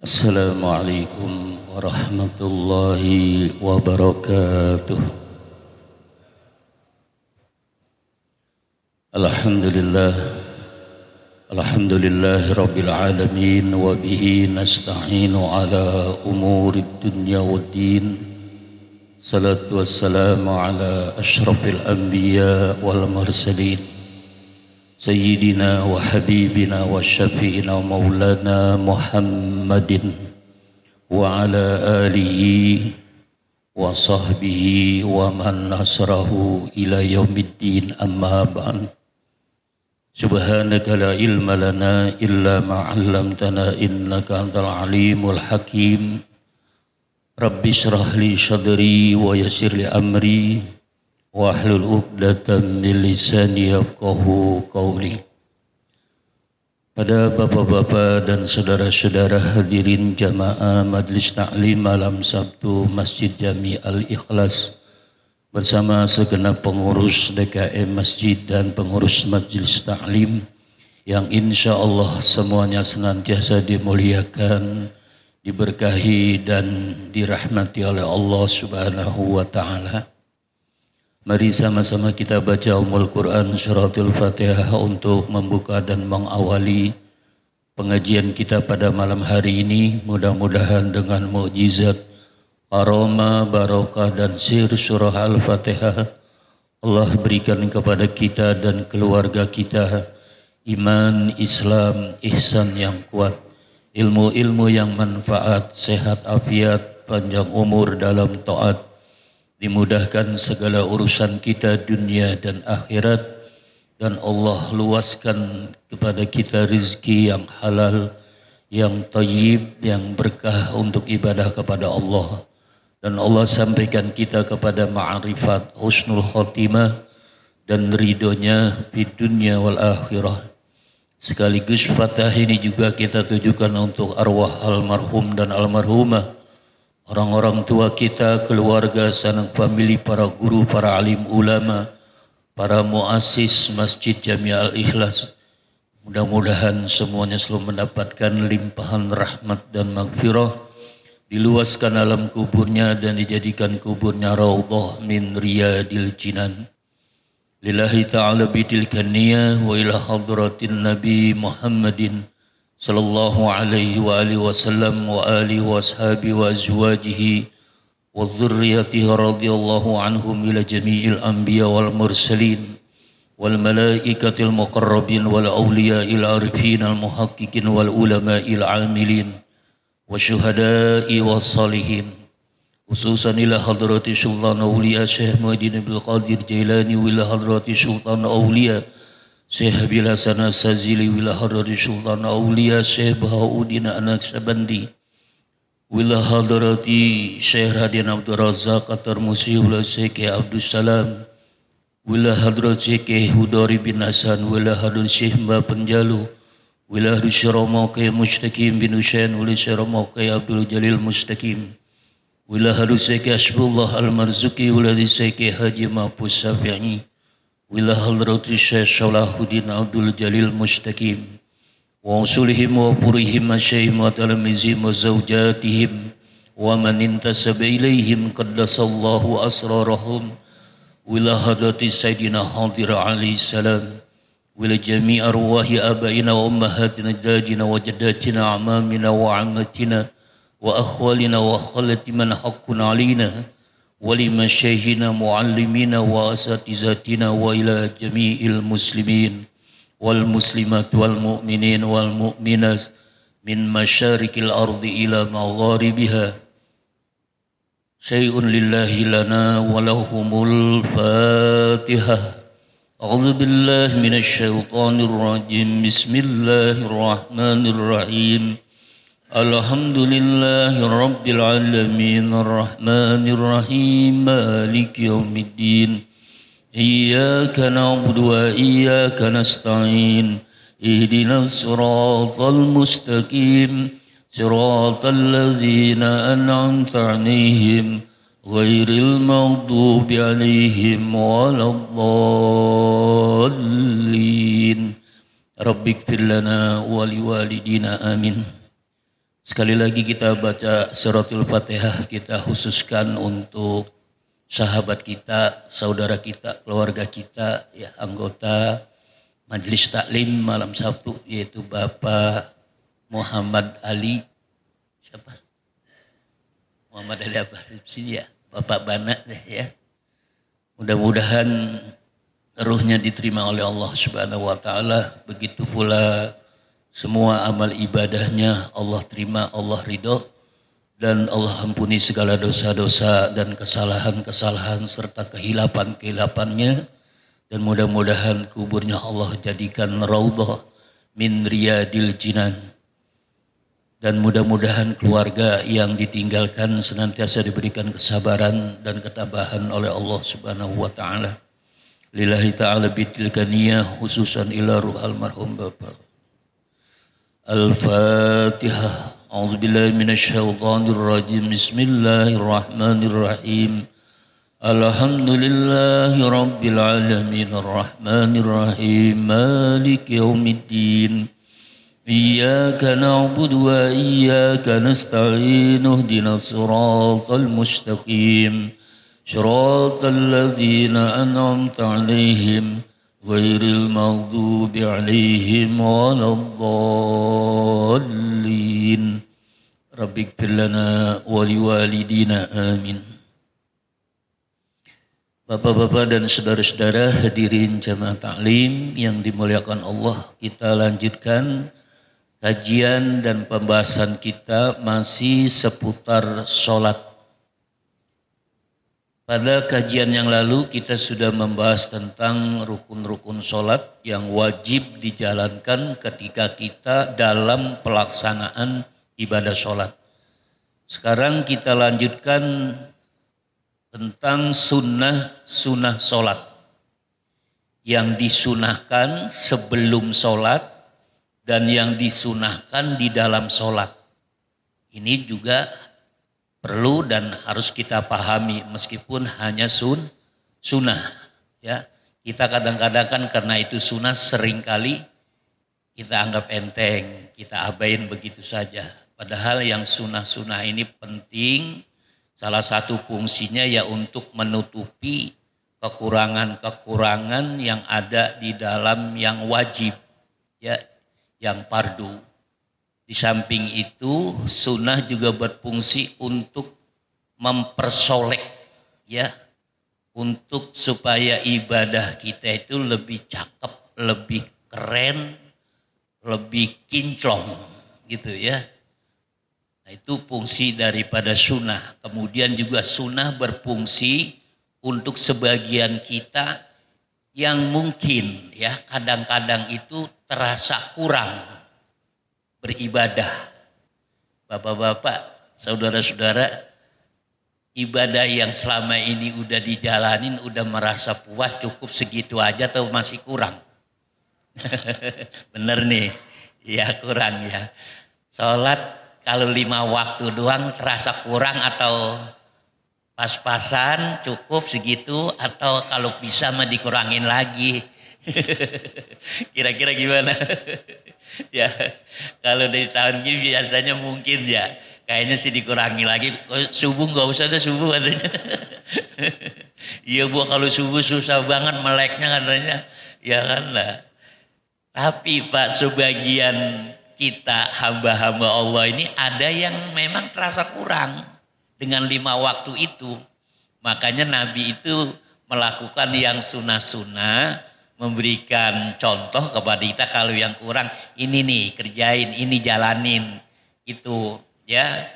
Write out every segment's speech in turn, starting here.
Assalamualaikum warahmatullahi wabarakatuh. Alhamdulillah, alhamdulillahi rabbil alamin, wa bihi nasta'inu ala umuri dunya waddin. Salatu wassalamu ala ashrafil anbiya wal mursalin, Sayyidina wa habibina wa syafi'ina wa maulana Muhammadin wa ala alihi wa sahbihi wa man nasrahu ila yaumiddin, amma ba'd. Subhanaka la ilma lana illa ma 'allamtana innaka antal alimul hakim. Rabbi shrah li sadri wa yassir li amri wahlul 'uqdatam min lisani yafqahu qawli. Pada bapak-bapak dan saudara-saudara hadirin jamaah Majlis Ta'lim malam Sabtu Masjid Jami Al-Ikhlas bersama segenap pengurus DKM Masjid dan pengurus Majlis Ta'lim yang insya Allah semuanya senantiasa dimuliakan, diberkahi dan dirahmati oleh Allah Subhanahu wa Ta'ala. Mari sama-sama kita baca Ummul Quran Suratul Fatihah untuk membuka dan mengawali pengajian kita pada malam hari ini. Mudah-mudahan dengan mukjizat, aroma, barakah dan sir surah Al-Fatihah, Allah berikan kepada kita dan keluarga kita iman, Islam, ihsan yang kuat, ilmu-ilmu yang manfaat, sehat afiat, panjang umur dalam taat, dimudahkan segala urusan kita dunia dan akhirat, dan Allah luaskan kepada kita rizki yang halal, yang thayyib, yang berkah untuk ibadah kepada Allah, dan Allah sampaikan kita kepada ma'rifat husnul khotimah dan ridhonya di dunia wal akhirah. Sekaligus Fatihah ini juga kita tujukan untuk arwah almarhum dan almarhumah, orang-orang tua kita, keluarga, sanak famili, para guru, para alim ulama, para muassis Masjid Jami Al-Ikhlas. Mudah-mudahan semuanya selalu mendapatkan limpahan rahmat dan maghfirah, diluaskan alam kuburnya dan dijadikan kuburnya raudhah min riyadil jinan. Lillahi ta'ala bitilkan niyah wa ila hadratin Nabi Muhammadin sallallahu alaihi wa alihi wasallam wa alihi wa ashabihi wa azwajihi wa dhurriyyatihi radhiyallahu anhum ila jami'il anbiya wal mursalin wal malaikatil muqarrabin wal awliya'il arifin al muhaqqiqin wal ulama'il amilin wa syuhada'i was salihin, khususan ila hadrati sultan awliya Syekh Muhyiddin Abdul Qadir Jailani wa ila hadrati sultan awliya Syekh Habil Hasan As-Sazili wila hadrati Sultan Aulia Syekh Bahauddin An-Naqsyabandi wila hadrati Syekh Radian Abdul Razak At-Tarmusi wila Syekh Abdul Salam wila hadrati Syekh Hudari bin Hasan wila hadrati Syekh Mbah Penjalu wila hadrati Syekh Romokai Mustaqim bin Husain wila Syekh Romokai Abdul Jalil Mustaqim wila hadrati Syekh Asbullah Al-Marzuki wila hadrati Syekh Haji Mahfuz Syafi'i wila hadrati Syekh Salahuddin Abdul Jalil Mustaqim wa usulihim wa purihim masyaihim wa talamizim wa zawjatihim wa man intasaba ilaihim qaddasallahu asrarahum wila hadrati Sayyidina Hadir alaihi salam wila jami' arwahi abaina wa ummahatina jadina wa jaddatina amamina wa ammatina wa akhwalina wa khalatina haqqun alina ولمشايخنا معلمينا وأساتذتنا وإلى جميع المسلمين والمسلمات والمؤمنين والمؤمنات من مشارق الأرض إلى مغاربها. شيء لله لنا ولهم الفاتحة. أعوذ بالله من الشيطان الرجيم. بسم الله الرحمن الرحيم. Alhamdulillahi Rabbil Alamin Ar-Rahmanir Rahim Maliki Yawmiddin Iyyaka na'budu wa iyyaka nasta'in Ihdinas siratal mustaqim Siratal ladzina an'amta 'alaihim Ghairil maghdubi 'alaihim waladdallin. Rabbighfir lana wa liwalidina amin. Sekali lagi kita baca suratul Fatihah, kita khususkan untuk sahabat kita, saudara kita, keluarga kita, ya anggota Majelis Taklim malam Sabtu, yaitu Bapak Muhammad Ali, siapa? Muhammad Ali apa? Sini ya, Bapak Bana deh ya. Mudah-mudahan ruhnya diterima oleh Allah Subhanahu wa taala, begitu pula semua amal ibadahnya Allah terima, Allah ridho, dan Allah ampuni segala dosa-dosa dan kesalahan-kesalahan serta kehilapan-kehilapannya, dan mudah-mudahan kuburnya Allah jadikan raudhah min riyadil jinan, dan mudah-mudahan keluarga yang ditinggalkan senantiasa diberikan kesabaran dan ketabahan oleh Allah Subhanahu wa taala. Lillahi ta'ala bitilka niyah khususan ila ruh almarhum Bapak. Al-Fatihah. A'udzubillahi minasyaitonir rajim. Bismillahirrahmanirrahim. Alhamdulillahi rabbil alamin arrahmanir rahim maliki yaumiddin. Iyyaka na'budu wa iyyaka nasta'in. Ihdinas siratal mustaqim. Shiratal ladzina an'amta 'alaihim ghairil maghdubi 'alaihim waladdallin. Rabbighfir lana wa liwalidina amin. Bapak-bapak dan saudara-saudara hadirin jamaah taklim yang dimuliakan Allah, kita lanjutkan kajian dan pembahasan kita masih seputar sholat. Pada kajian yang lalu kita sudah membahas tentang rukun-rukun sholat yang wajib dijalankan ketika kita dalam pelaksanaan ibadah sholat. Sekarang kita lanjutkan tentang sunnah sholat yang disunahkan sebelum sholat dan yang disunahkan di dalam sholat. Ini juga perlu dan harus kita pahami meskipun hanya sunnah. Ya, kita kadang-kadang kan karena itu sunnah seringkali kita anggap enteng, kita abain begitu saja. Padahal yang sunnah-sunnah ini penting. Salah satu fungsinya ya untuk menutupi kekurangan-kekurangan yang ada di dalam yang wajib, ya, yang fardu. Di samping itu, sunnah juga berfungsi untuk mempersolek, ya, untuk supaya ibadah kita itu lebih cakep, lebih keren, lebih kinclong, gitu ya. Nah, itu fungsi daripada sunnah. Kemudian juga sunnah berfungsi untuk sebagian kita yang mungkin, ya, kadang-kadang itu terasa kurang beribadah. Bapak-bapak, saudara-saudara, ibadah yang selama ini udah dijalanin, udah merasa puas, cukup segitu aja atau masih kurang? Bener nih, ya kurang ya. Sholat kalau 5 waktu doang terasa kurang atau pas-pasan, cukup segitu, atau kalau bisa mah dikurangin lagi. Kira-kira gimana? Ya, kalau dari tahun ini biasanya mungkin ya, kayaknya sih dikurangi lagi. Subuh nggak usah deh subuh katanya. Iya Bu, kalau subuh susah banget meleknya katanya. Ya kan lah. Tapi Pak, sebagian kita hamba-hamba Allah ini ada yang memang terasa kurang dengan 5 waktu itu. Makanya Nabi itu melakukan yang sunnah-sunnah, memberikan contoh kepada kita kalau yang kurang ini nih kerjain, ini jalanin, itu ya.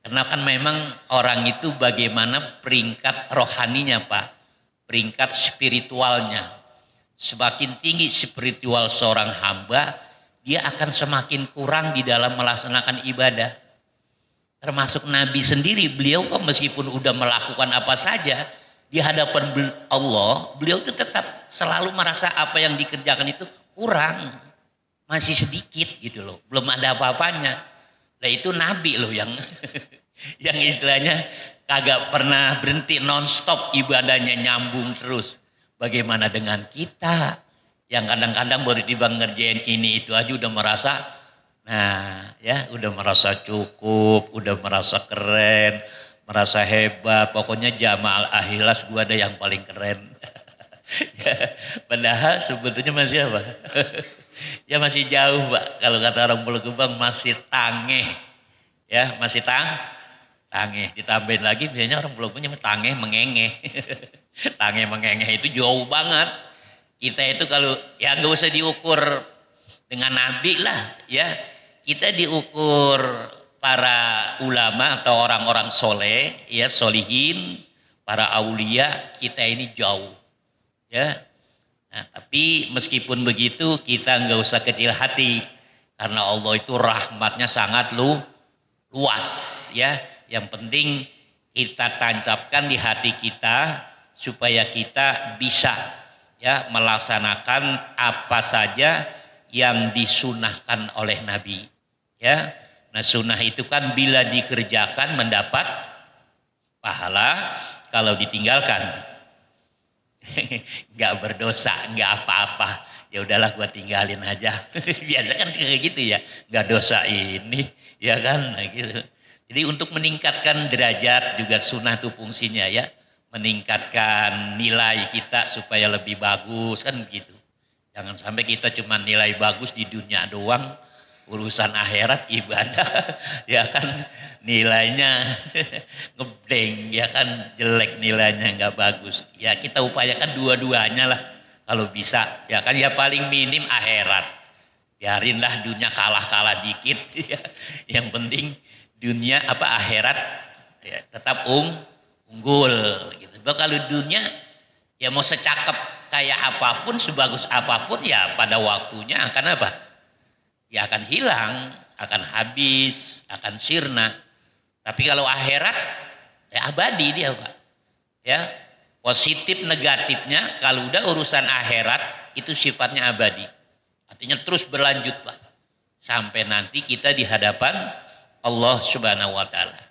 Karena kan memang orang itu bagaimana peringkat rohaninya Pak, peringkat spiritualnya. Semakin tinggi spiritual seorang hamba, dia akan semakin kurang di dalam melaksanakan ibadah. Termasuk Nabi sendiri, beliau meskipun udah melakukan apa saja di hadapan Allah, beliau itu tetap selalu merasa apa yang dikerjakan itu kurang, masih sedikit gitu loh, belum ada apa-apanya. Nah itu Nabi loh yang yang istilahnya kagak pernah berhenti, nonstop ibadahnya nyambung terus. Bagaimana dengan kita yang kadang-kadang baru tiba ngerjain ini itu aja udah merasa Nah, ya udah merasa cukup, udah merasa keren, merasa hebat. Pokoknya jamaah Al-Ikhlas gua ada yang paling keren. Padahal sebetulnya masih apa? Ya masih jauh, Pak. Kalau kata orang Pulau Gebang masih tangeh. Ya, masih tangeh. Ditambahin lagi biasanya orang Pulau Gebang tangeh mengengeh. Tangeh mengengeh itu jauh banget. Kita itu kalau ya nggak usah diukur dengan nabi lah, ya. Kita diukur para ulama atau orang-orang soleh, ya solihin, para aulia, kita ini jauh, ya. Nah, tapi meskipun begitu kita nggak usah kecil hati karena Allah itu rahmatnya sangat luas, ya. Yang penting kita tancapkan di hati kita supaya kita bisa ya melaksanakan apa saja yang disunahkan oleh Nabi, ya. Nah, sunnah itu kan bila dikerjakan mendapat pahala, kalau ditinggalkan nggak berdosa, nggak apa-apa. Ya udahlah gua tinggalin aja. Biasa kan kayak gitu ya, nggak dosa ini, ya kan? Nah, gitu. Jadi untuk meningkatkan derajat juga sunnah itu fungsinya ya, meningkatkan nilai kita supaya lebih bagus kan gitu. Jangan sampai kita cuma nilai bagus di dunia doang, urusan akhirat ibadah ya kan nilainya ngebleng, ya kan jelek, nilainya nggak bagus. Ya kita upayakan dua-duanya lah kalau bisa, ya kan. Ya paling minim akhirat, biarinlah dunia kalah-kalah dikit ya. Yang penting dunia apa akhirat ya tetap unggul gitu. Kalau dunia ya mau secakep kayak apapun, sebagus apapun, ya pada waktunya akan apa? Ya akan hilang, akan habis, akan sirna. Tapi kalau akhirat ya abadi dia, Pak. Ya, positif negatifnya kalau udah urusan akhirat itu sifatnya abadi. Artinya terus berlanjut, Pak. Sampai nanti kita di hadapan Allah Subhanahu wa taala.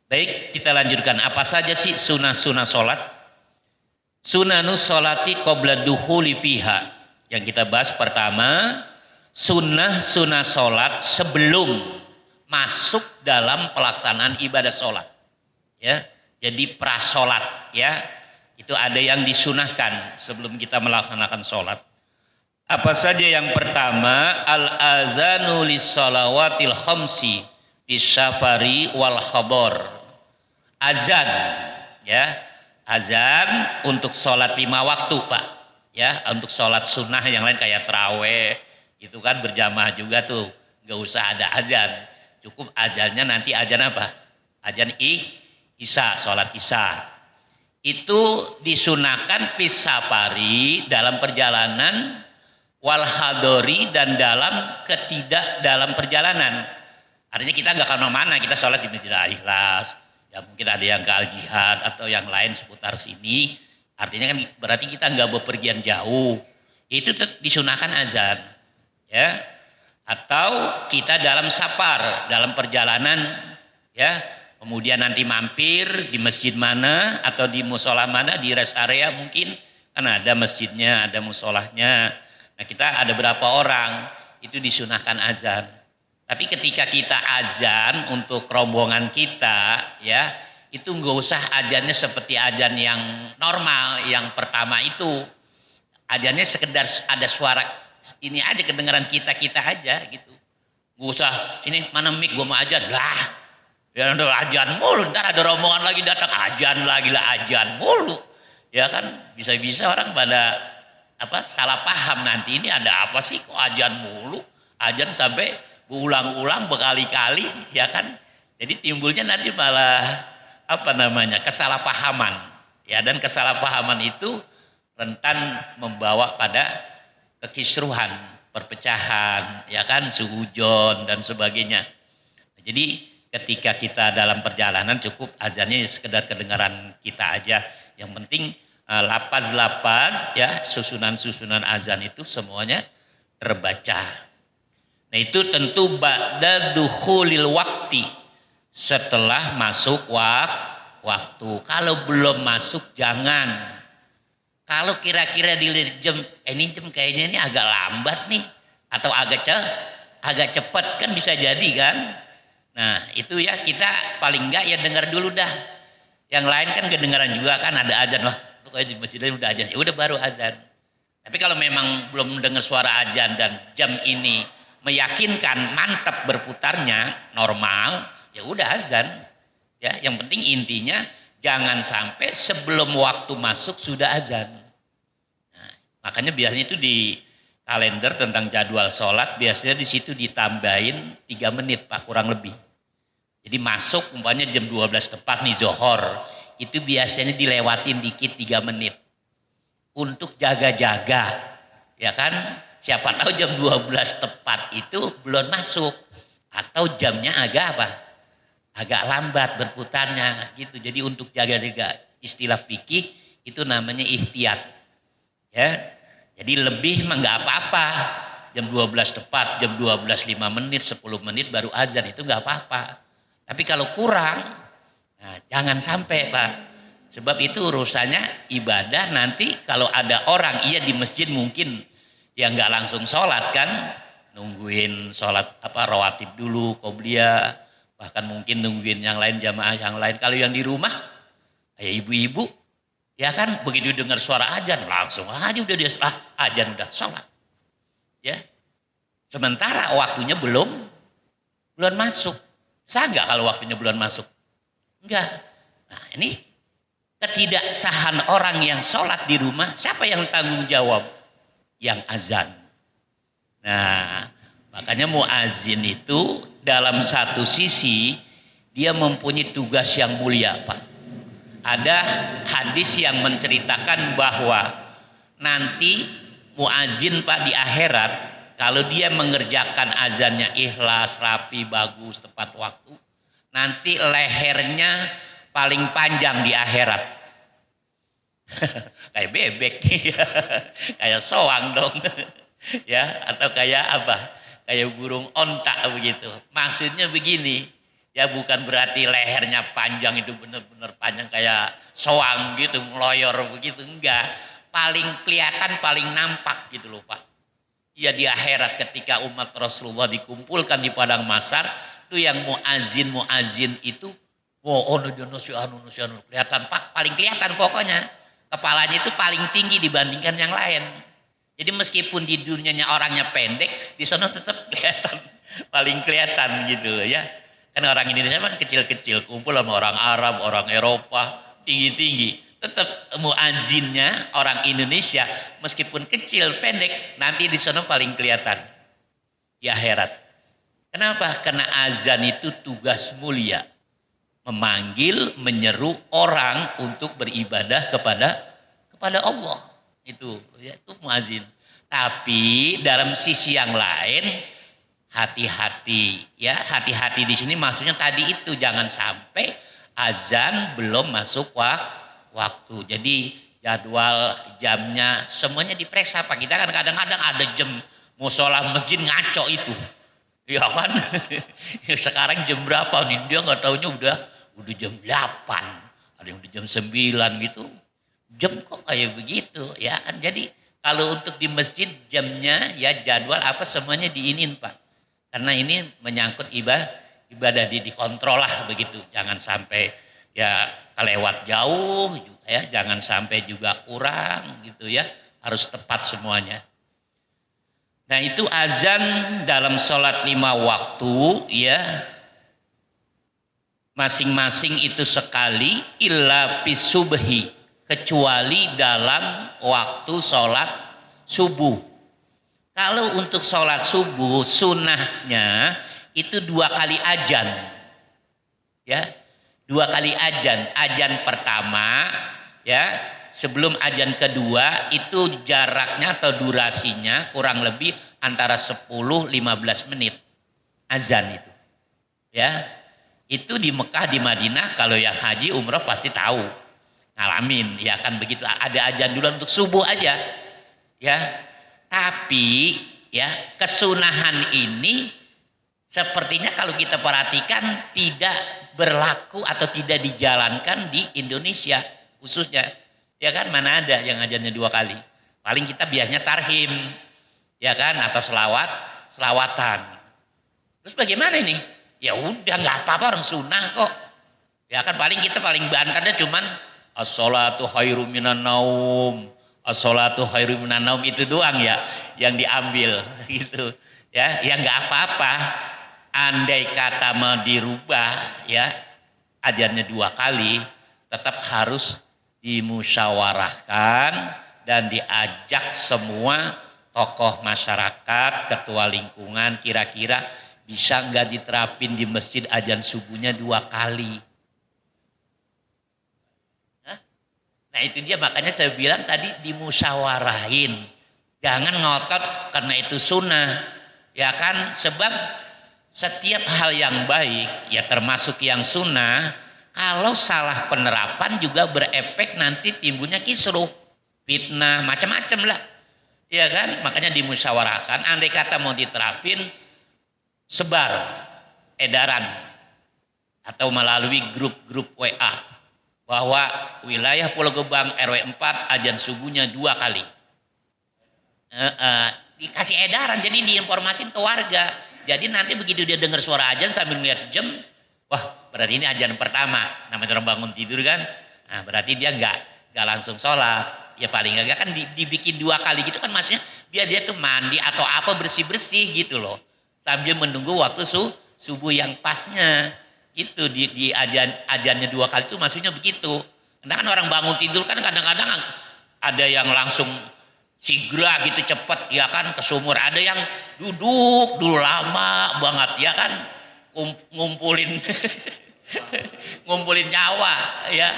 Baik, kita lanjutkan. Apa saja sih sunah-sunah salat? Sunanus sholati qabla dukhuli fiha. Yang kita bahas pertama, sunnah sholat sebelum masuk dalam pelaksanaan ibadah sholat. Ya, jadi prasolat ya. Itu ada yang disunahkan sebelum kita melaksanakan sholat. Apa saja? Yang pertama, al-azanu lis-shalawatil khamsi bis-safari wal khabor. Azan, ya. Azan untuk sholat 5 waktu, Pak. Ya, untuk sholat sunnah yang lain kayak terawih, itu kan berjamaah juga tuh. Nggak usah ada azan. Cukup azannya nanti azan apa? Azan isya, sholat isya. Itu disunahkan pisafari dalam perjalanan, wal hadori dan dalam perjalanan. Artinya kita nggak kemana-mana, kita sholat di Masjid Al-Ikhlas. Ya mungkin ada yang ke Al-Jihad atau yang lain seputar sini. Artinya kan berarti kita nggak bepergian jauh. Itu disunahkan azan. Ya. Atau kita dalam safar, dalam perjalanan, ya. Kemudian nanti mampir di masjid mana atau di musola mana, di rest area mungkin. Kan ada masjidnya, ada musolahnya. Nah kita ada berapa orang, itu disunahkan azan. Tapi ketika kita azan untuk rombongan kita, ya itu nggak usah azannya seperti azan yang normal, yang pertama itu. Azannya sekedar ada suara ini aja, kedengaran kita aja gitu. Nggak usah sini mana mic gue mau azan lah. Ya udah azan mulu, ntar ada rombongan lagi datang azan lagi lah, azan mulu. Ya kan bisa-bisa orang pada apa salah paham, nanti ini ada apa sih kok azan mulu, azan sampai berulang-ulang berkali-kali, ya kan. Jadi timbulnya nanti malah apa namanya kesalahpahaman, ya. Dan kesalahpahaman itu rentan membawa pada kekisruhan, perpecahan, ya kan, suujon dan sebagainya. Jadi ketika kita dalam perjalanan cukup azannya sekedar kedengaran kita aja. Yang penting lapaz-lapaz ya, susunan-susunan azan itu semuanya terbaca. Nah itu tentu ba'da dukhulil waktu, setelah masuk waktu. Kalau belum masuk jangan. Kalau kira-kira di jam ini jam kayaknya ini agak lambat nih atau agak cepat kan bisa jadi kan. Nah itu ya kita paling enggak ya dengar dulu dah. Yang lain kan kedengaran juga kan ada azan, wah pokoknya di masjid udah azan, ya udah baru azan. Tapi kalau memang belum dengar suara azan dan jam ini meyakinkan mantap berputarnya normal, ya udah azan. Ya, yang penting intinya jangan sampai sebelum waktu masuk sudah azan. Nah, makanya biasanya itu di kalender tentang jadwal sholat biasanya di situ ditambahin 3 menit Pak kurang lebih. Jadi masuk umpamanya jam 12 tepat nih zohor, itu biasanya dilewatin dikit 3 menit. Untuk jaga-jaga, ya kan? Siapa tahu jam 12 tepat itu belum masuk. Atau jamnya agak apa? Agak lambat berputarnya gitu. Jadi untuk jaga-jaga istilah fikih itu namanya ihtiyat. Ya. Jadi lebih mah nggak apa-apa. Jam 12 tepat, jam 12:05, 10 menit baru azan itu nggak apa-apa. Tapi kalau kurang, nah, jangan sampai Pak. Sebab itu urusannya ibadah nanti kalau ada orang iya di masjid mungkin yang nggak langsung sholat kan, nungguin sholat apa rawatib dulu, qobliyah, bahkan mungkin nungguin yang lain jamaah yang lain. Kalau yang di rumah, kayak ibu-ibu, ya kan begitu dengar suara azan langsung aja udah dia azan udah sholat, ya. Sementara waktunya belum masuk. Sah nggak kalau waktunya belum masuk? Enggak. Nah ini ketidaksahan orang yang sholat di rumah, siapa yang tanggung jawab? Yang azan. Nah, makanya muazin itu dalam satu sisi dia mempunyai tugas yang mulia, Pak. Ada hadis yang menceritakan bahwa nanti muazin Pak di akhirat kalau dia mengerjakan azannya ikhlas, rapi, bagus, tepat waktu, nanti lehernya paling panjang di akhirat. Kayak bebek, kayak soang dong, ya atau kayak apa? Kayak burung onta begitu. Maksudnya begini, ya bukan berarti lehernya panjang itu benar-benar panjang kayak soang gitu, ngeloyor begitu, enggak. Paling kelihatan, paling nampak gitu loh Pak. Ya di akhirat ketika umat Rasulullah dikumpulkan di padang mahsyar, itu yang muazin itu, oh kelihatan Pak, paling kelihatan pokoknya. Kepalanya itu paling tinggi dibandingkan yang lain. Jadi meskipun di dunianya orangnya pendek, di sana tetap kelihatan paling kelihatan gitu ya. Kan orang Indonesia kan kecil-kecil, kumpul sama orang Arab, orang Eropa, tinggi-tinggi. Tetap muazinnya orang Indonesia meskipun kecil, pendek, nanti di sana paling kelihatan di akhirat. Kenapa? Karena azan itu tugas mulia. Memanggil, menyeru orang untuk beribadah kepada Allah. Itu ya, itu muazin. Tapi dalam sisi yang lain hati-hati ya, hati-hati di sini maksudnya tadi itu jangan sampai azan belum masuk waktu. Jadi jadwal jamnya semuanya diperiksa Pak. Kita kan kadang-kadang ada jam musola masjid ngaco itu. Ya kan? Sekarang jam berapa nih? Dia nggak taunya udah jam 8, ada yang udah jam 9 gitu. Jam kok kayak begitu ya kan. Jadi kalau untuk di masjid jamnya ya jadwal apa semuanya diinin Pak. Karena ini menyangkut ibadah dikontrol lah begitu. Jangan sampai ya kelewat jauh juga ya, jangan sampai juga kurang gitu ya. Harus tepat semuanya. Nah itu azan dalam sholat 5 waktu ya. Masing-masing itu sekali illa pisubhi, kecuali dalam waktu sholat subuh. Kalau untuk sholat subuh sunnahnya itu 2 kali azan, ya 2 kali azan. Azan pertama ya sebelum azan kedua itu jaraknya atau durasinya kurang lebih antara 10-15 menit azan itu, ya. Itu di Mekah, di Madinah, kalau yang haji umroh pasti tahu, ngalamin, ya kan begitu. Ada azan dulu untuk subuh aja, ya. Tapi ya kesunahan ini sepertinya kalau kita perhatikan tidak berlaku atau tidak dijalankan di Indonesia khususnya, ya kan mana ada yang azannya 2 kali. Paling kita biasanya tarhim, ya kan atau selawatan. Terus bagaimana ini? Ya udah nggak apa-apa, orang sunnah kok. Ya kan paling kita paling bantarnya cuman as-sholatu khairum minan naum. As-sholatu khairum minan naum itu doang ya yang diambil gitu. Ya nggak apa-apa. Andai kata mau dirubah ya ajarnya 2 kali, tetap harus dimusyawarahkan dan diajak semua tokoh masyarakat, ketua lingkungan, kira-kira bisa nggak diterapin di masjid azan subuhnya 2 kali. Nah itu dia, makanya saya bilang tadi dimusyawarahin. Jangan ngotot karena itu sunnah. Ya kan, sebab setiap hal yang baik, ya termasuk yang sunnah, kalau salah penerapan juga berefek nanti timbulnya kisruh, fitnah, macam-macam lah. Ya kan, makanya dimusyawarahkan. Andai kata mau diterapin, sebar edaran atau melalui grup-grup WA bahwa wilayah Pulau Gebang RW 4 azan subuhnya 2 kali. Dikasih edaran, jadi diinformasin ke warga. Jadi nanti begitu dia dengar suara azan sambil melihat jam, wah berarti ini azan pertama. Namanya orang bangun tidur kan, nah, berarti dia nggak langsung sholat. Ya paling nggak kan dibikin 2 kali gitu kan, maksudnya biar dia tuh mandi atau apa bersih-bersih gitu loh. Sambil menunggu waktu subuh yang pasnya. Itu di azannya 2 kali itu maksudnya begitu. Karena kan orang bangun tidur kan kadang-kadang ada yang langsung sigra gitu cepet ya kan ke sumur, ada yang duduk dulu lama banget ya kan, ngumpulin ngumpulin nyawa ya,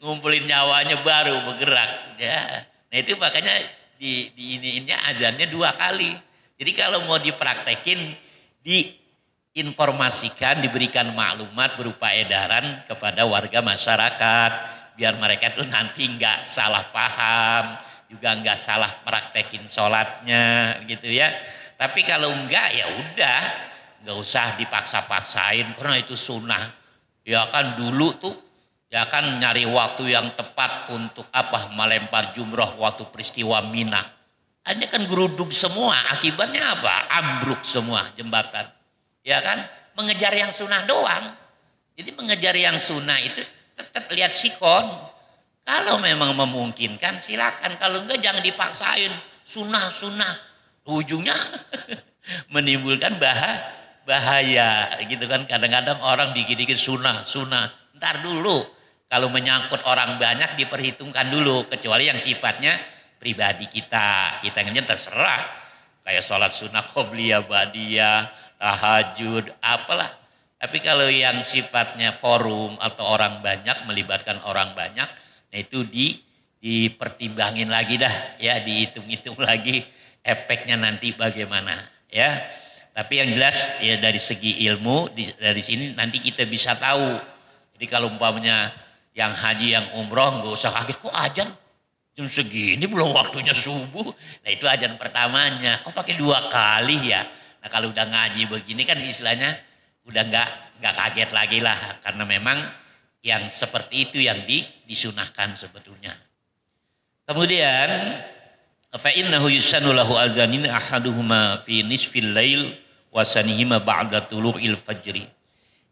ngumpulin nyawanya baru bergerak ya. Nah itu makanya di iniinnya azannya 2 kali. Jadi kalau mau dipraktekin, diinformasikan, diberikan maklumat berupa edaran kepada warga masyarakat biar mereka tuh nanti nggak salah paham, juga nggak salah praktekin sholatnya gitu ya. Tapi kalau enggak ya udah, nggak usah dipaksa-paksain karena itu sunnah. Ya kan dulu tuh ya kan nyari waktu yang tepat untuk apa, melempar jumroh waktu peristiwa Mina. Hanya kan geruduk semua, akibatnya apa? Ambruk semua jembatan. Ya kan, mengejar yang sunnah doang. Jadi mengejar yang sunnah itu tetap lihat sikon. Kalau memang memungkinkan silakan, kalau enggak jangan dipaksain sunnah. Ujungnya menimbulkan bahaya gitu kan. Kadang-kadang orang dikit-dikit sunnah. Ntar dulu, kalau menyangkut orang banyak diperhitungkan dulu, kecuali yang sifatnya pribadi kita yang terserah, kayak sholat sunnah qobliyah, badiyah, tahajud, apalah. Tapi kalau yang sifatnya forum atau orang banyak, melibatkan orang banyak, nah itu dipertimbangin lagi dah ya, dihitung-hitung lagi efeknya nanti bagaimana ya. Tapi yang jelas ya dari segi ilmu dari sini nanti kita bisa tahu. Jadi kalau umpamanya yang haji yang umroh nggak usah kaget, kok azan jam segini belum waktunya subuh. Nah itu azan pertamanya. Oh pakai 2 kali ya. Nah kalau udah ngaji begini kan istilahnya udah nggak kaget lagi lah, karena memang yang seperti itu yang disunahkan sebetulnya. Kemudian fa innahu yusannu lahu azanin ahaduhuma fi nisfil lail wa sanihima ba'da tulu'il fajri.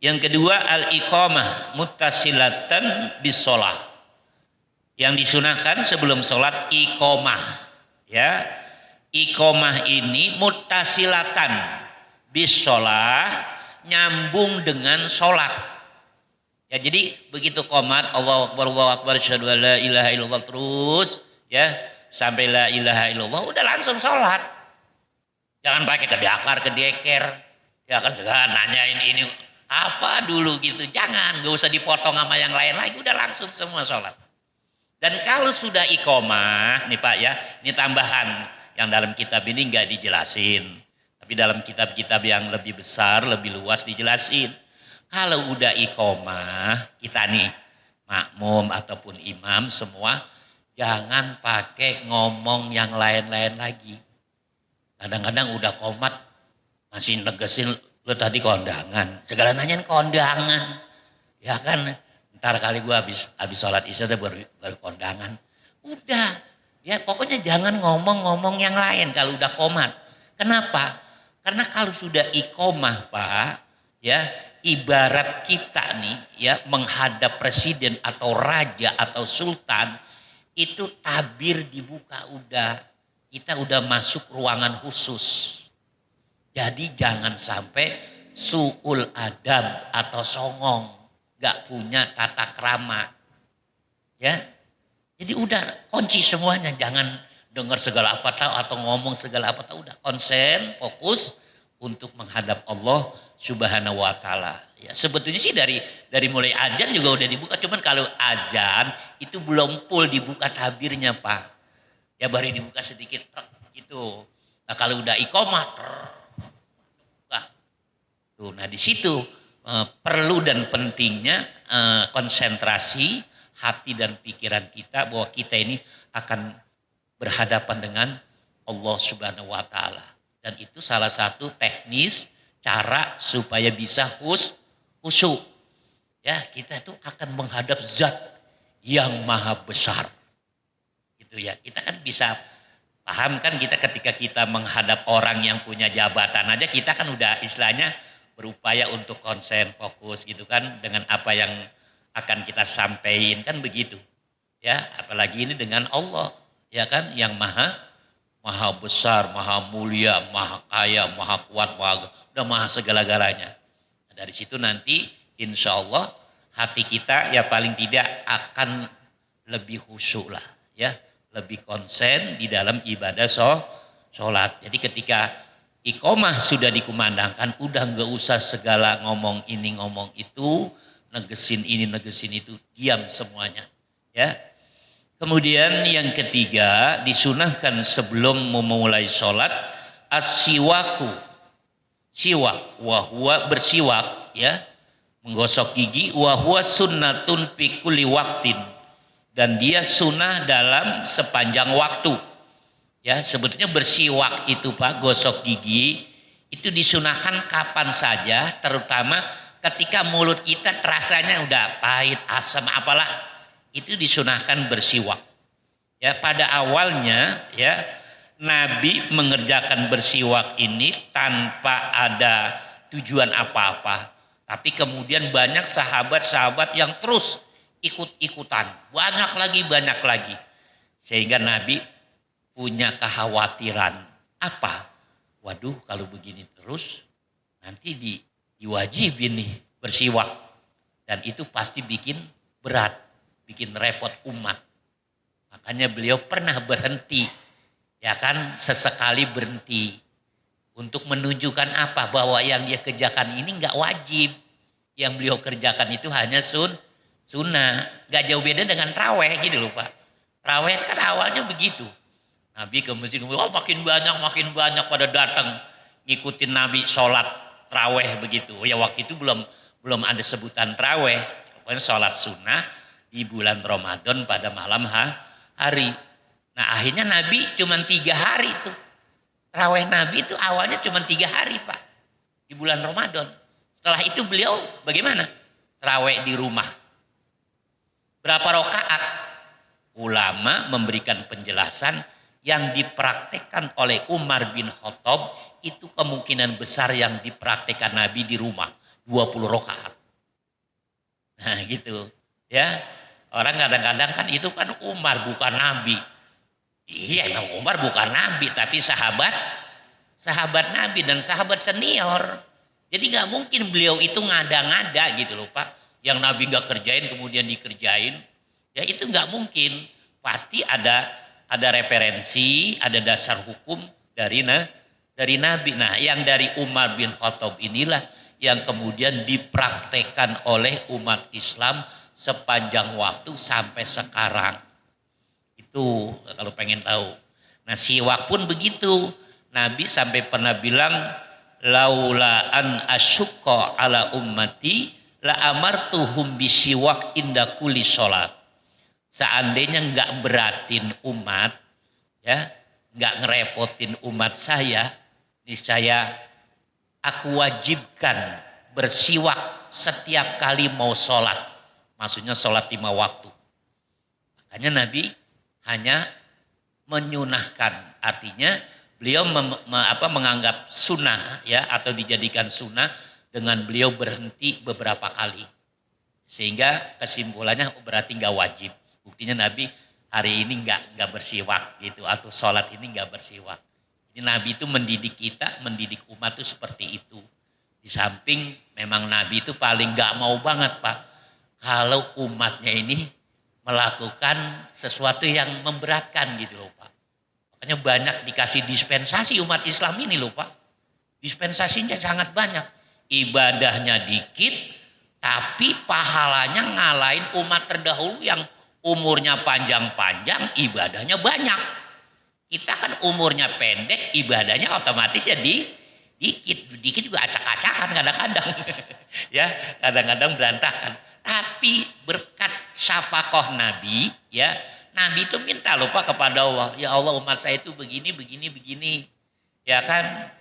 Yang kedua al-iqamah muttasilatan bis shalah. Yang disunahkan sebelum sholat iqamah ya. Iqamah ini muttasilatan bis shalah, nyambung dengan sholat. Ya jadi begitu qomat Allahu Akbar asyhadu an la ilaha illallah terus ya sampai la ilaha illallah udah langsung sholat. Jangan pakai kedeker ya kan, segala nanyain ini apa dulu gitu. Jangan, nggak usah dipotong sama yang lain lagi, udah langsung semua sholat. Dan kalau sudah iqamah nih Pak ya, ini tambahan yang dalam kitab ini nggak dijelasin. Tapi dalam kitab-kitab yang lebih besar, lebih luas dijelasin. Kalau udah iqamah, kita nih makmum ataupun imam semua jangan pakai ngomong yang lain-lain lagi. Kadang-kadang udah qomat masih negesin lo tadi kondangan, segala nanyain kondangan. Ya kan, ntar kali gua habis sholat isya baru kondangan. Udah, ya pokoknya jangan ngomong-ngomong yang lain kalau udah qomat. Kenapa? Karena kalau sudah iqomah Pak, ya ibarat kita nih ya menghadap presiden atau raja atau sultan, itu tabir dibuka udah. Kita udah masuk ruangan khusus. Jadi jangan sampai suul adab atau songong, nggak punya tata krama, ya. Jadi udah kunci semuanya, jangan dengar segala apa tahu atau ngomong segala apa tahu, udah konsen, fokus untuk menghadap Allah Subhanahu wa taala. Ya, sebetulnya sih dari mulai azan juga udah dibuka, cuman kalau azan itu belum full dibuka tabirnya, Pak. Ya baru dibuka sedikit gitu. Nah, kalau udah iqomah buka. Tuh, nah di situ perlu dan pentingnya konsentrasi hati dan pikiran kita bahwa kita ini akan berhadapan dengan Allah Subhanahu wa taala. Dan itu salah satu teknis cara supaya bisa khusyuk. Ya, kita itu akan menghadap zat yang maha besar. Gitu ya. Kita kan bisa paham kan kita ketika kita menghadap orang yang punya jabatan aja kita kan udah istilahnya berupaya untuk konsen, fokus gitu kan dengan apa yang akan kita sampaikan kan begitu. Ya, apalagi ini dengan Allah, ya kan yang maha besar, maha mulia, maha kaya, maha kuat, udah maha segala-galanya. Nah, dari situ nanti insya Allah hati kita ya paling tidak akan lebih khusyuk lah, ya, lebih konsen di dalam ibadah sholat. Jadi ketika iqomah sudah dikumandangkan, udah nggak usah segala ngomong ini ngomong itu, negesin ini negesin itu, diam semuanya, ya. Kemudian yang ketiga disunahkan sebelum memulai sholat as-siwaku, siwak, wahwa bersiwak, ya, menggosok gigi, wahwa sunnatun fi kulli waktin, dan dia sunnah dalam sepanjang waktu. Ya, sebetulnya bersiwak itu Pak, gosok gigi itu disunahkan kapan saja, terutama ketika mulut kita rasanya udah pahit, asam apalah, itu disunahkan bersiwak. Ya, pada awalnya ya Nabi mengerjakan bersiwak ini tanpa ada tujuan apa-apa. Tapi kemudian banyak sahabat-sahabat yang terus ikut-ikutan, banyak lagi. Sehingga Nabi punya kekhawatiran apa? Waduh, kalau begini terus nanti diwajibin nih bersiwak, dan itu pasti bikin berat, bikin repot umat. Makanya beliau pernah berhenti, ya kan, sesekali berhenti untuk menunjukkan apa? Bahwa yang dia kerjakan ini nggak wajib. Yang beliau kerjakan itu hanya sunnah. Nggak jauh beda dengan traweh gitu loh Pak. Traweh kan awalnya begitu. Nabi ke masjid, oh makin banyak pada datang ngikutin Nabi sholat traweh begitu. Ya waktu itu belum ada sebutan traweh, pokoknya sholat sunnah di bulan Ramadan pada malam hari. Nah akhirnya Nabi cuma 3 hari tuh. Traweh Nabi itu awalnya cuma 3 hari Pak, di bulan Ramadan. Setelah itu beliau bagaimana? Traweh di rumah. Berapa rakaat? Ulama memberikan penjelasan yang dipraktekkan oleh Umar bin Khattab itu kemungkinan besar yang dipraktekkan Nabi di rumah 20 rakaat. Nah gitu ya, orang kadang-kadang kan itu kan Umar bukan Nabi. Iya emang Umar bukan Nabi tapi sahabat Nabi dan sahabat senior. Jadi nggak mungkin beliau itu ngada-ngada gitu loh Pak, yang Nabi nggak kerjain kemudian dikerjain, ya itu nggak mungkin. Pasti ada referensi, ada dasar hukum dari Nabi. Nah, yang dari Umar bin Khattab inilah yang kemudian dipraktekkan oleh umat Islam sepanjang waktu sampai sekarang. Itu kalau pengen tahu. Nah, siwak pun begitu. Nabi sampai pernah bilang, laula an asyqa ala ummati la amartuhum bisiwak inda kulli sholat. Seandainya nggak beratin umat, ya, nggak ngerepotin umat saya, niscaya aku wajibkan bersiwak setiap kali mau sholat. Maksudnya sholat 5 waktu. Makanya Nabi hanya menyunahkan, artinya beliau menganggap sunnah ya atau dijadikan sunnah dengan beliau berhenti beberapa kali. Sehingga kesimpulannya berarti nggak wajib. Buktinya Nabi hari ini nggak bersiwak gitu atau sholat ini nggak bersiwak. Jadi Nabi itu mendidik kita, mendidik umat itu seperti itu. Di samping memang Nabi itu paling nggak mau banget Pak kalau umatnya ini melakukan sesuatu yang memberatkan gitu loh Pak. Makanya banyak dikasih dispensasi umat Islam ini loh Pak. Dispensasinya sangat banyak. Ibadahnya dikit, tapi pahalanya ngalahin umat terdahulu yang umurnya panjang-panjang, ibadahnya banyak. Kita kan umurnya pendek, ibadahnya otomatis ya dikit. Dikit juga acak-acakan kadang-kadang. Ya, kadang-kadang berantakan. Tapi berkat syafaqah Nabi, ya, Nabi itu minta lupa kepada Allah, ya Allah umat saya itu begini, begini, begini. Ya kan?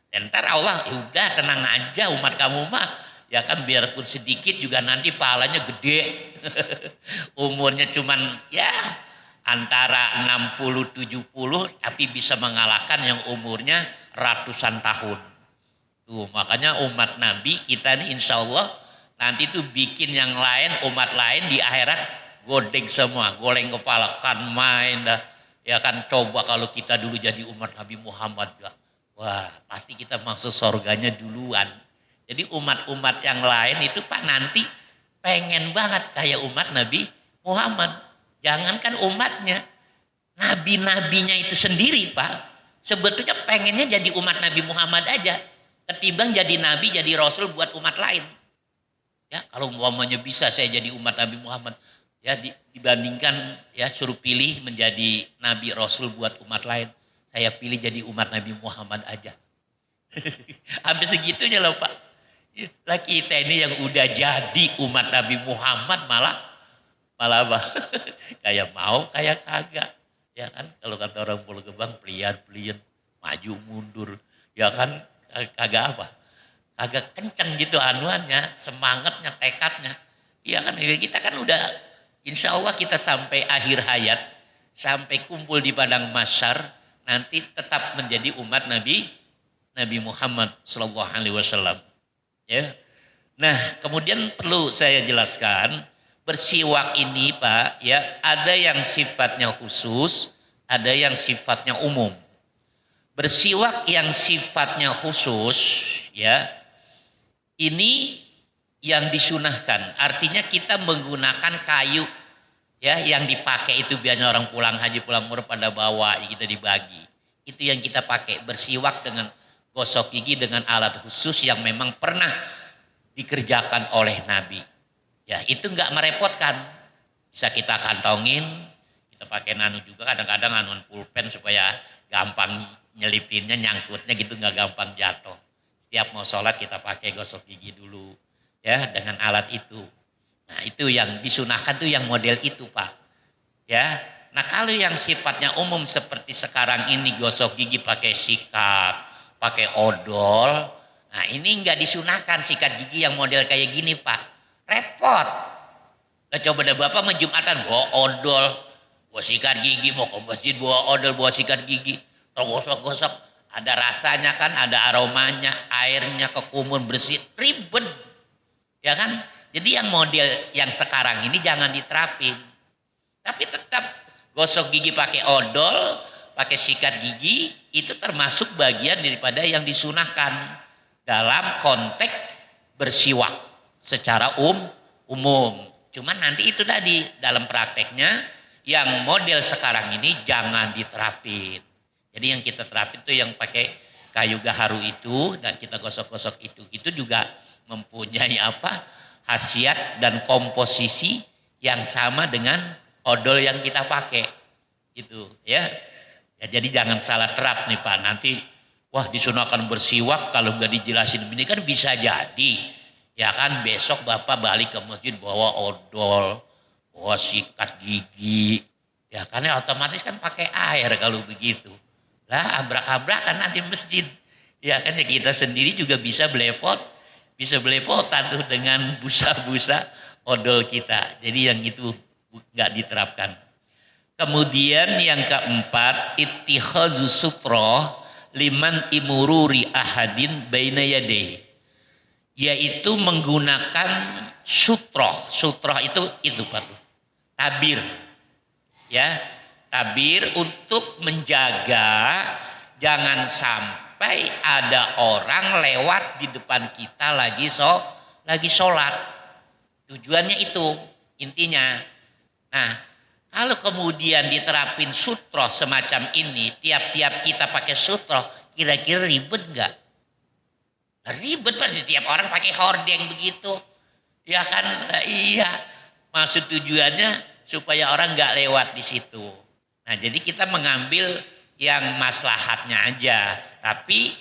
Ntar Allah, ya udah tenang aja umat kamu mah. Ya kan biarpun sedikit juga nanti pahalanya gede. Umurnya cuman ya antara 60-70 tapi bisa mengalahkan yang umurnya ratusan tahun. Tuh, makanya umat Nabi kita ini insya Allah nanti tuh bikin yang lain, umat lain di akhirat godeng semua, goleng kepala kan main dah. Ya kan coba kalau kita dulu jadi umat Nabi Muhammad dah. Wah, pasti kita masuk surganya duluan. Jadi umat-umat yang lain itu Pak nanti pengen banget kayak umat Nabi Muhammad. Jangankan umatnya, nabi-nabinya itu sendiri Pak. Sebetulnya pengennya jadi umat Nabi Muhammad aja. Ketimbang jadi nabi, jadi rasul buat umat lain. Ya, kalau umpamanya bisa saya jadi umat Nabi Muhammad, ya dibandingkan ya suruh pilih menjadi nabi rasul buat umat lain, saya pilih jadi umat Nabi Muhammad aja. Habis segitunya loh Pak. Lah kita ini yang udah jadi umat Nabi Muhammad malah apa? Kayak mau, kayak kagak. Ya kan kalau kata orang Pulau Gebang pelian-pelian, maju mundur. Ya kan kagak apa? Agak kenceng gitu anuannya, semangatnya, tekadnya. Iya kan, kita kan udah, insya Allah kita sampai akhir hayat, sampai kumpul di padang mahsyar, nanti tetap menjadi umat Nabi Muhammad Sallallahu Alaihi Wasallam. Ya. Nah, kemudian perlu saya jelaskan, bersiwak ini Pak, ya ada yang sifatnya khusus, ada yang sifatnya umum. Bersiwak yang sifatnya khusus, ya. Ini yang disunahkan, artinya kita menggunakan kayu ya yang dipakai itu biasanya orang pulang haji pulang umroh pada bawa kita dibagi. Itu yang kita pakai bersiwak dengan gosok gigi dengan alat khusus yang memang pernah dikerjakan oleh Nabi. Ya itu nggak merepotkan, bisa kita kantongin, kita pakai nano juga kadang-kadang anuan pulpen supaya gampang nyelipinnya nyangkutnya gitu nggak gampang jatuh. Tiap mau sholat kita pakai gosok gigi dulu ya dengan alat itu. Nah itu yang disunahkan tuh yang model itu Pak. Ya. Nah kalau yang sifatnya umum seperti sekarang ini gosok gigi pakai sikat, pakai odol. Nah ini nggak disunahkan sikat gigi yang model kayak gini Pak. Repot. Coba deh Bapak menjumatan bawa odol, bawa sikat gigi, mau ke masjid bawa odol, bawa sikat gigi, gosok-gosok. Ada rasanya kan, ada aromanya, airnya kekumur bersih, ribet. Ya kan? Jadi yang model yang sekarang ini jangan diterapin. Tapi tetap gosok gigi pakai odol, pakai sikat gigi, itu termasuk bagian daripada yang disunahkan dalam konteks bersiwak secara umum. Cuman nanti itu tadi dalam prakteknya yang model sekarang ini jangan diterapin. Jadi yang kita terapin itu yang pakai kayu gaharu itu dan kita gosok-gosok itu juga mempunyai apa khasiat dan komposisi yang sama dengan odol yang kita pakai gitu ya. Ya jadi jangan salah terap nih Pak, nanti wah disunahkan bersiwak kalau nggak dijelasin ini kan bisa jadi ya kan besok Bapak balik ke masjid bawa odol, bawa sikat gigi ya karena otomatis kan pakai air kalau begitu. Lah abrak-abrakan nanti masjid. Ya kan ya kita sendiri juga bisa belepotan tuh dengan busa-busa odol kita. Jadi yang itu nggak diterapkan. Kemudian yang keempat ittikhazu sutroh liman imururi ahadin baina yadayhi, yaitu menggunakan sutroh. Sutroh itu Pak, tabir, ya, tabir untuk menjaga jangan sampai ada orang lewat di depan kita lagi sholat. Tujuannya itu intinya. Nah, kalau kemudian diterapin sutroh semacam ini, tiap-tiap kita pakai sutroh, kira-kira ribet nggak? Ribet Pak, setiap orang pakai hordeng begitu. Ya kan, iya. Maksud tujuannya supaya orang nggak lewat di situ. Nah, jadi kita mengambil yang maslahatnya aja. Tapi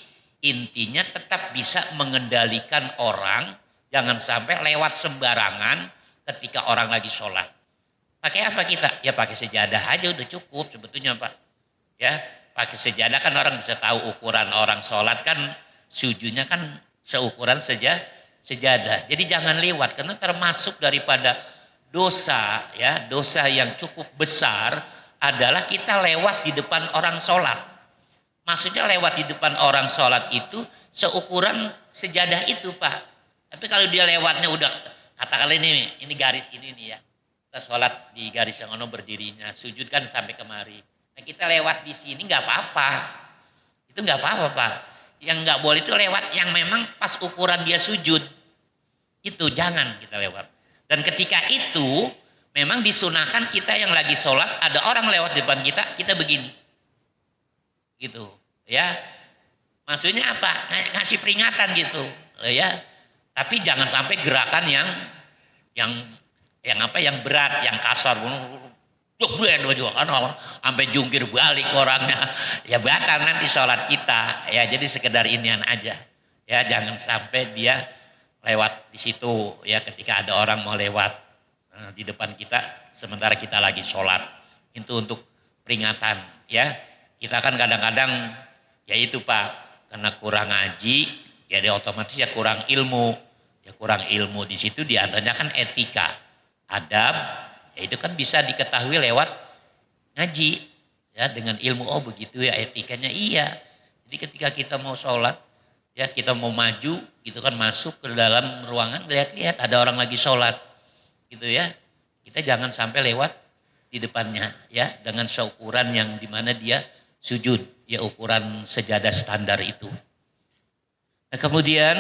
intinya tetap bisa mengendalikan orang, jangan sampai lewat sembarangan ketika orang lagi sholat. Pakai apa kita? Ya pakai sejadah aja udah cukup sebetulnya Pak. Ya, pakai sejadah kan orang bisa tahu ukuran orang sholat kan, sujudnya kan seukuran sejadah. Jadi jangan lewat karena termasuk daripada dosa, ya, dosa yang cukup besar adalah kita lewat di depan orang sholat. Maksudnya lewat di depan orang sholat itu seukuran sejadah itu Pak. Tapi kalau dia lewatnya udah katakanlah ini garis ini nih ya. Kita sholat di garis yang ono berdirinya, sujud kan sampai kemari. Nah kita lewat di sini nggak apa-apa. Itu nggak apa-apa Pak. Yang nggak boleh itu lewat yang memang pas ukuran dia sujud. Itu jangan kita lewat. Dan ketika itu memang disunahkan kita yang lagi sholat ada orang lewat depan kita begini. Gitu ya. Maksudnya apa? Ngasih peringatan gitu ya. Tapi jangan sampai gerakan yang berat, yang kasar, sampai jungkir balik orangnya, ya batal nanti sholat kita, ya jadi sekedar inian aja, ya jangan sampai dia lewat di situ, ya ketika ada orang mau lewat di depan kita, sementara kita lagi sholat, itu untuk peringatan, ya kita kan kadang-kadang, ya itu Pak, karena kurang ngaji, jadi otomatis ya kurang ilmu di situ diantaranya kan etika. Adab, ya itu kan bisa diketahui lewat ngaji, ya dengan ilmu oh begitu ya etikanya iya. Jadi ketika kita mau sholat, ya kita mau maju, gitu kan masuk ke dalam ruangan, lihat-lihat ada orang lagi sholat, gitu ya. Kita jangan sampai lewat di depannya, ya dengan seukuran yang dimana dia sujud, ya ukuran sejadah standar itu. Nah kemudian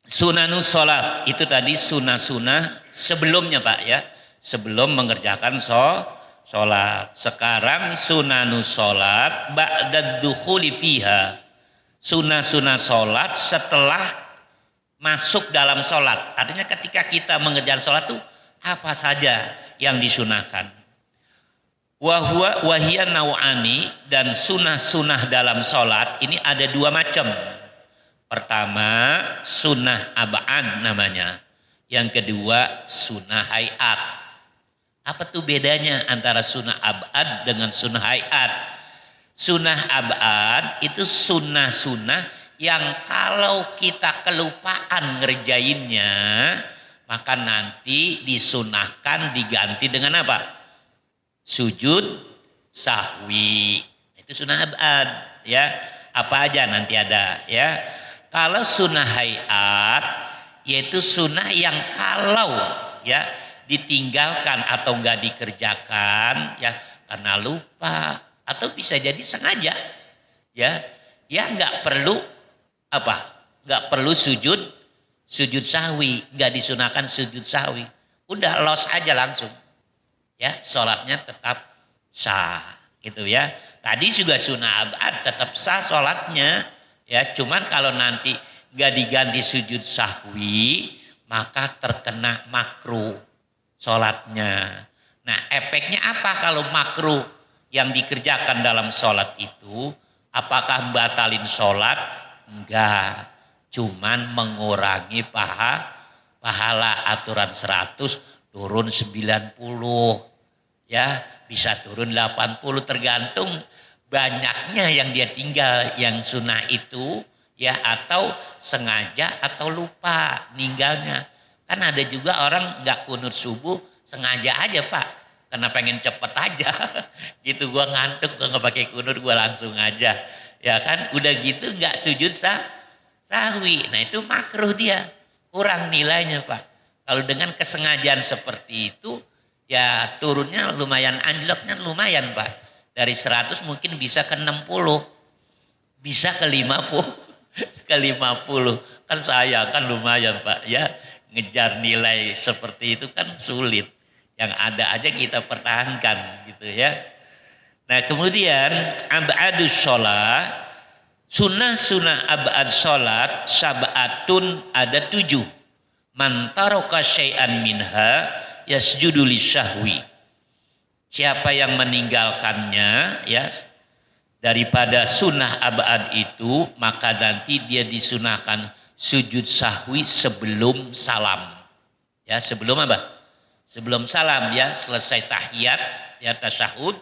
sunanus sholat itu tadi sunnah-sunnah sebelumnya Pak ya, sebelum mengerjakan sholat. Sekarang sunanus sholat ba'dad dukhuli fiha, sunnah-sunnah sholat setelah masuk dalam sholat. Artinya ketika kita mengerjakan sholat itu apa saja yang disunahkan. Wahia nau'ani, dan sunnah-sunnah dalam sholat ini ada dua macam. Pertama sunnah ab'ad namanya. Yang kedua sunnah hayat. Apa tuh bedanya antara sunnah ab'ad dengan sunnah hayat? Sunnah ab'ad itu sunnah-sunnah yang kalau kita kelupaan ngerjainnya, maka nanti disunahkan diganti dengan apa? Sujud sahwi. Itu sunnah ab'ad ya. Apa aja nanti ada ya. Kalau sunnah hayat yaitu sunnah yang kalau ya ditinggalkan atau enggak dikerjakan ya karena lupa atau bisa jadi sengaja ya enggak perlu sujud sahwi, enggak disunahkan sujud sahwi, udah los aja langsung ya sholatnya tetap sah gitu ya. Tadi juga sunnah ab'ad tetap sah sholatnya. Ya, cuman kalau nanti gak diganti sujud sahwi, maka terkena makruh sholatnya. Nah, efeknya apa kalau makruh yang dikerjakan dalam sholat itu? Apakah membatalin sholat? Enggak, cuman mengurangi pahala aturan 100 turun 90. Ya, bisa turun 80 tergantung banyaknya yang dia tinggal yang sunnah itu ya, atau sengaja atau lupa ninggalnya. Kan ada juga orang nggak kunut subuh sengaja aja Pak, karena pengen cepet aja gitu, gua ngantuk gua nggak pakai kunut, gua langsung aja Ya kan, udah gitu nggak sujud sahwi. Nah itu makruh dia, kurang nilainya Pak. Kalau dengan kesengajaan seperti itu, ya turunnya lumayan, anjloknya lumayan Pak. Dari 100 mungkin bisa ke 60, bisa ke 50, ke 50. Kan saya kan lumayan Pak ya, ngejar nilai seperti itu kan sulit. Yang ada aja kita pertahankan gitu ya. Nah kemudian abadus sholat, sunnah-sunnah abad sholat sab'atun ada 7. Man taraka syai'an minha yasjudu lisyahwi. Siapa yang meninggalkannya ya daripada sunnah abad itu, maka nanti dia disunahkan sujud sahwi sebelum salam. Ya, sebelum apa? Sebelum salam ya, selesai tahiyat ya, tasyahud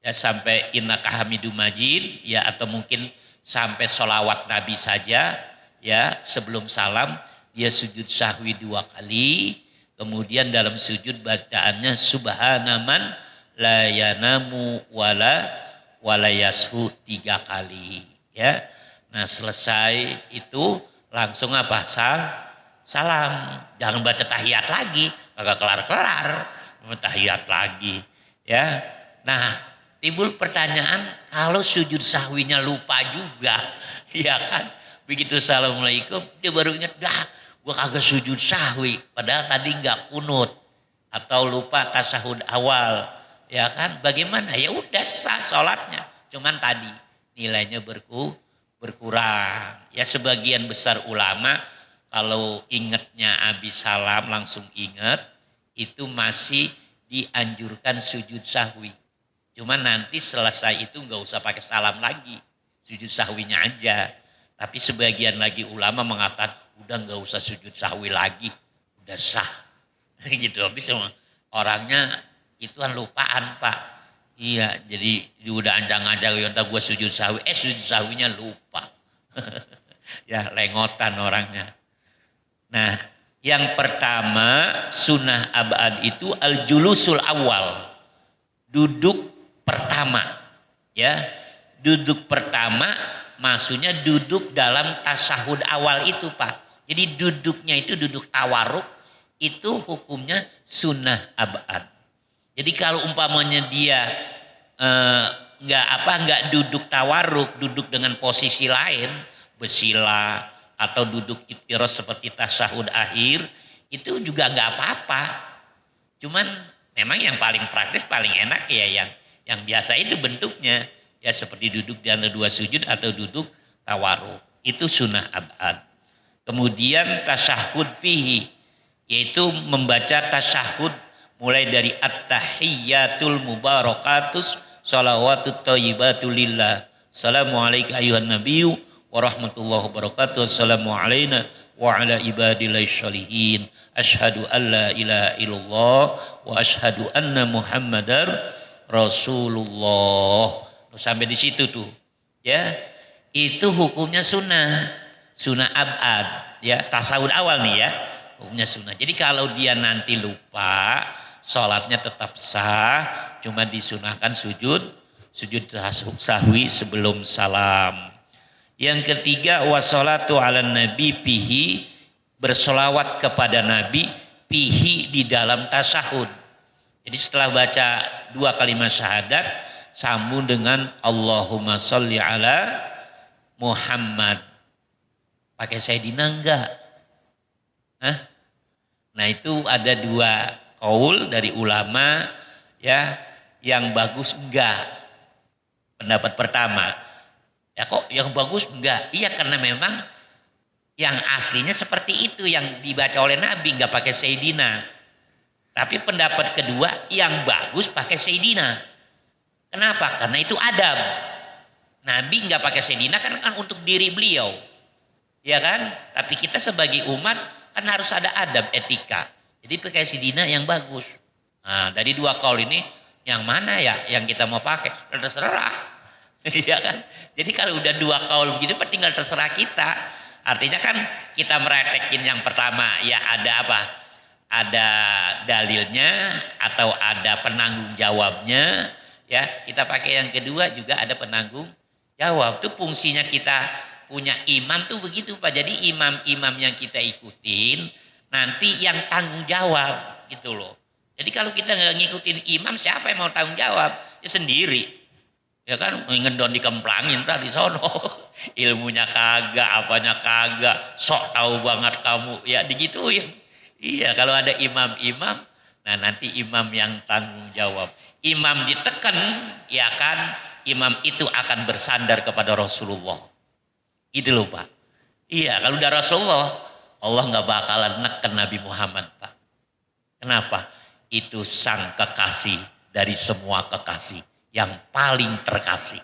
ya, sampai innaka hamidum majid ya, atau mungkin sampai sholawat Nabi saja ya, sebelum salam dia sujud sahwi 2 kali, kemudian dalam sujud bacaannya subhanaman la yanamu wala yashu 3 kali ya. Nah selesai itu langsung apa? Salam. Jangan baca tahiyat lagi, kagak kelar-kelar tahiyat lagi ya. Nah timbul pertanyaan, kalau sujud sahwinya lupa juga ya kan, begitu assalamualaikum dia baru ingat, dah gua kagak sujud sahwi, padahal tadi nggak kunut atau lupa tasahud awal ya kan, bagaimana? Ya udah sah sholatnya, cuman tadi nilainya berkurang ya. Sebagian besar ulama kalau ingatnya habis salam langsung ingat, itu masih dianjurkan sujud sahwi. Cuman nanti selesai itu nggak usah pakai salam lagi, sujud sahwinya aja. Tapi sebagian lagi ulama mengatakan udah nggak usah sujud sahwi lagi, udah sah. Gitu, habis orangnya itu kan lupaan Pak. Iya, jadi udah ancang-ancang ya gue sujud sahwi, sujud sahwinya lupa. Ya lengotan orangnya. Nah, yang pertama sunnah abad itu al-julusul awal. Duduk pertama. Ya. Duduk pertama maksudnya duduk dalam tasahud awal itu, Pak. Jadi duduknya itu duduk tawaruk, itu hukumnya sunnah abad. Jadi kalau umpamanya dia nggak duduk tawaruk, duduk dengan posisi lain, bersila atau duduk iftiros seperti tasahud akhir, itu juga nggak apa-apa. Cuman memang yang paling praktis paling enak ya yang biasa itu bentuknya ya, seperti duduk di antara 2 sujud atau duduk tawaruk, itu sunnah abad. Kemudian tasyahud fihi, yaitu membaca tasyahud mulai dari at-tahiyyatul mubarakatus shalawatut thayyibatu lillah. Assalamualaikum ayuhan nabiyyu warahmatullahi wabarakatuh. Assalamu alayna wa ala ibadillahi sholihin. Ashhadu an la ilaha illallah wa ashhadu anna muhammadar rasulullah. Sampai di situ tuh ya, itu hukumnya sunnah abad ya, tasawuf awal nih ya, hukumnya sunnah. Jadi kalau dia nanti lupa, sholatnya tetap sah, cuma disunahkan sujud sahwi sebelum salam. Yang ketiga wassalatu ala nabi pihi, bersolawat kepada nabi pihi di dalam tasahud. Jadi setelah baca 2 kalimat syahadat, sambung dengan Allahumma sholli ala Muhammad. Pakai Sayyidina enggak? Hah? Nah itu ada 2 qaul dari ulama ya, yang bagus enggak. Pendapat pertama, ya kok yang bagus enggak? Iya karena memang yang aslinya seperti itu yang dibaca oleh Nabi, enggak pakai Sayyidina. Tapi pendapat kedua yang bagus pakai Sayyidina. Kenapa? Karena itu adab. Nabi enggak pakai Sayyidina kan untuk diri beliau. Ya kan? Tapi kita sebagai umat kan harus ada adab etika. Jadi pakai Sayyidina yang bagus. Nah, dari 2 qaul ini yang mana ya yang kita mau pakai? Terserah. Ya kan? Jadi kalau udah 2 qaul begitu tinggal terserah kita. Artinya kan kita meretekin yang pertama ya, ada apa? Ada dalilnya atau ada penanggung jawabnya ya. Kita pakai yang kedua juga ada penanggung Jawab. Itu fungsinya kita punya imam tuh begitu Pak. Jadi imam-imam yang kita ikutin nanti yang tanggung jawab gitu loh. Jadi kalau kita nggak ngikutin imam, siapa yang mau tanggung jawab? Ya sendiri. Ya kan ngendon dikemplangin tadi sono. Ilmunya kagak, apanya kagak, sok tahu banget kamu. Ya digituin. Iya, kalau ada imam-imam, nah nanti imam yang tanggung jawab. Imam ditekan, ya kan, imam itu akan bersandar kepada Rasulullah. Gitu loh Pak. Iya, kalau udah Rasulullah, Allah nggak bakalan neken Nabi Muhammad Pak. Kenapa? Itu sang kekasih dari semua kekasih yang paling terkasih.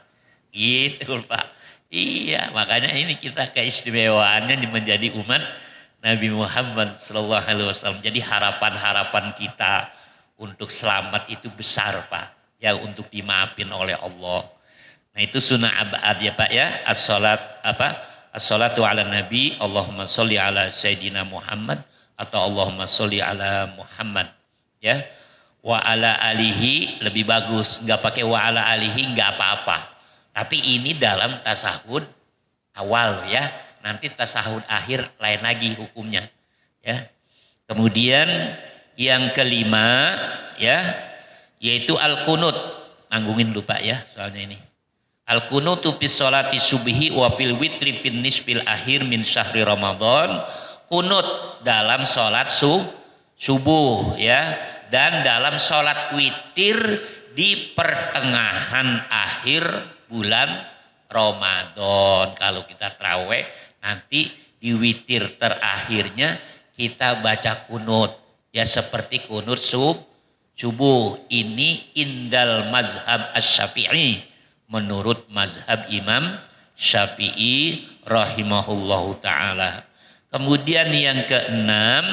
Gitu Pak. Iya, makanya ini kita keistimewaannya menjadi umat Nabi Muhammad Sallallahu Alaihi Wasallam. Jadi harapan-harapan kita untuk selamat itu besar Pak. Ya untuk dimaafin oleh Allah. Nah itu sunnah abad ya Pak ya. As-salat apa? As-salatu ala Nabi. Allahumma sholli ala Sayyidina Muhammad atau Allahumma sholli ala Muhammad. Ya. Wa ala alihi lebih bagus. Nggak pakai wa ala alihi nggak apa-apa. Tapi ini dalam tasahud awal ya. Nanti tasahud akhir lain lagi hukumnya. Ya. Kemudian yang kelima ya yaitu al-qunut. Nanggungin lupa ya soalnya ini. Al-qunutu fi sholati subhi wa fil witri fin nisfil akhir min syahri Ramadan. Kunut dalam sholat subuh ya dan dalam sholat witir di pertengahan akhir bulan Ramadan. Kalau kita taraweh nanti di witir terakhirnya kita baca kunut ya seperti kunut subuh. Ini indal mazhab asy-Syafi'i menurut mazhab Imam Syafi'i rahimahullahu taala. Kemudian yang keenam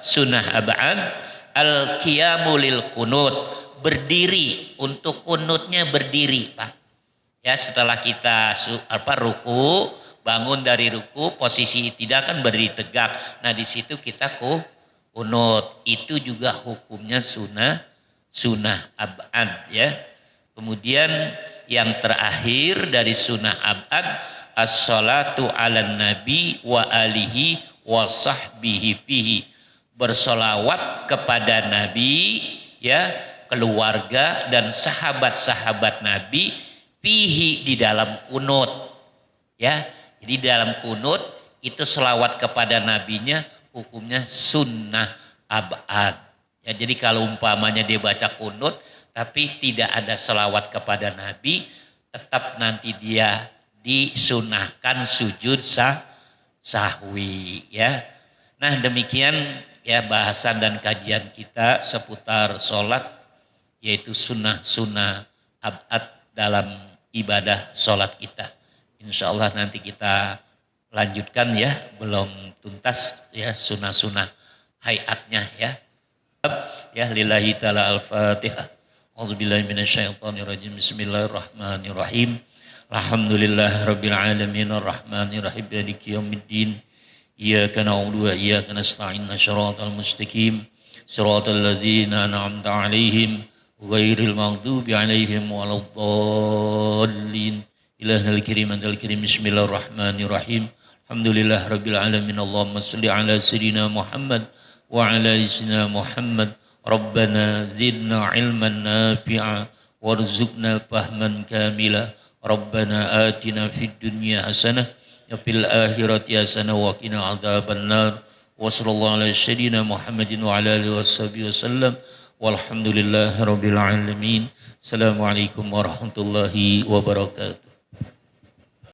sunnah ab'ad al-qiyamu lil qunut, berdiri untuk kunutnya berdiri Pak. Ya setelah kita ruku, bangun dari ruku, posisi tidak kan berdiri tegak. Nah di situ kita kunut. Itu juga hukumnya sunnah ab'ad ya. Kemudian yang terakhir dari sunnah ab'ad as-salatu ala nabi wa alihi wa sahbihi fihi, bersolawat kepada nabi ya, keluarga dan sahabat-sahabat nabi fihi di dalam kunut ya. Jadi dalam kunut itu selawat kepada nabinya hukumnya sunnah ab'ad ya. Jadi kalau umpamanya dia baca kunut tapi tidak ada selawat kepada Nabi, tetap nanti dia disunahkan sujud sahwi ya. Nah demikian ya bahasan dan kajian kita seputar sholat, yaitu sunnah ab'ad dalam ibadah sholat kita. Insya Allah nanti kita lanjutkan ya, belum tuntas ya sunnah hayatnya ya. Ya lillahi ta'ala al-fatihah. A'udzubillahi minasyaitonirrajim. Bismillahirrahmanirrahim. Alhamdulillah rabbil alamin arrahmanir rahim maliki yaumiddin. Iyyaka na'budu wa iyyaka nasta'in. Shiratal mustaqim. Shiratal ladzina an'amta 'alaihim ghairil maghdubi 'alaihim waladdallin. Ilahil karim antal karim. Bismillahirrahmanirrahim. Alhamdulillah rabbil alamin. Allahumma shalli ala sayyidina Muhammad wa ala sayyidina Muhammad. Rabbana zidna ilman nafi'a warzuqna fahman kamila. Rabbana atina fid dunya hasanah wa fil akhirati hasanah wa qina adzabannar. Wa sallallahu ala sayyidina Muhammadin wa ala alihi washabihi wasallam. Walhamdulillahirabbil alamin. Assalamualaikum warahmatullahi wabarakatuh.